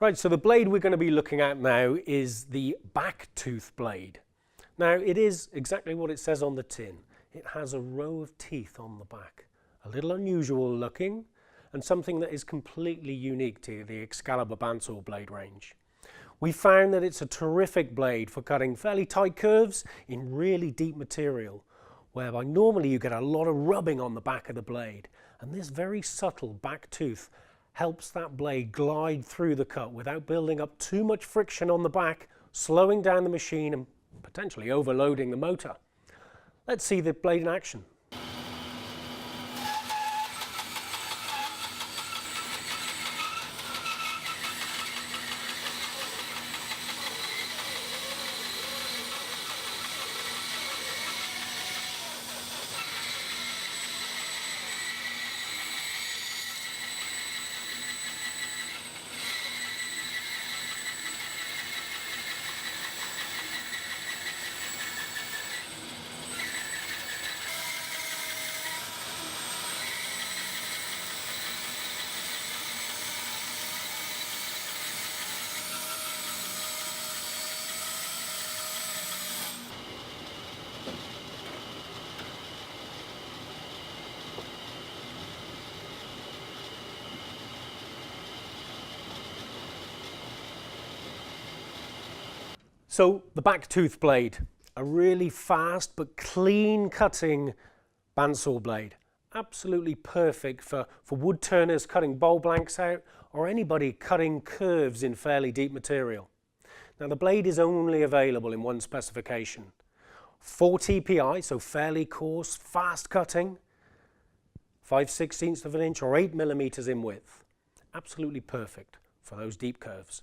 Right, so the blade we're going to be looking at now is the Back Tooth Blade. Now, it is exactly what it says on the tin. It has a row of teeth on the back. A little unusual looking, and something that is completely unique to the Axcaliber Bandsaw blade range. We found that it's a terrific blade for cutting fairly tight curves in really deep material, whereby normally you get a lot of rubbing on the back of the blade, and this very subtle back tooth helps that blade glide through the cut without building up too much friction on the back, slowing down the machine and potentially overloading the motor. Let's see the blade in action. So the Back Tooth Blade, a really fast but clean cutting bandsaw blade. Absolutely perfect for woodturners cutting bowl blanks out or anybody cutting curves in fairly deep material. Now the blade is only available in one specification. 4 TPI, so fairly coarse, fast cutting, 5/16 of an inch or 8 millimeters in width. Absolutely perfect for those deep curves.